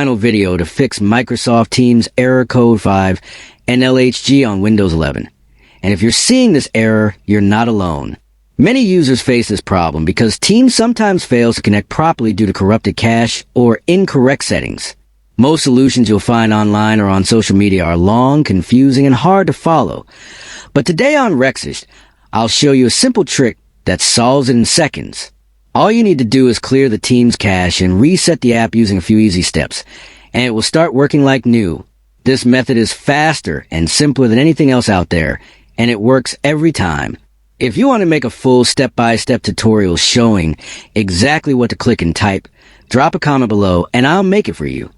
Final video to fix Microsoft Teams error code 5 and LHG on Windows 11. And if you're seeing this error, you're not alone. Many users face this problem because Teams sometimes fails to connect properly due to corrupted cache or incorrect settings. Most solutions you'll find online or on social media are long, confusing, and hard to follow. But today on Rexist, I'll show you a simple trick that solves it in seconds. All you need to do is clear the Teams cache and reset the app using a few easy steps, and it will start working like new. This method is faster and simpler than anything else out there, and it works every time. If you want to make a full step-by-step tutorial showing exactly what to click and type, drop a comment below and I'll make it for you.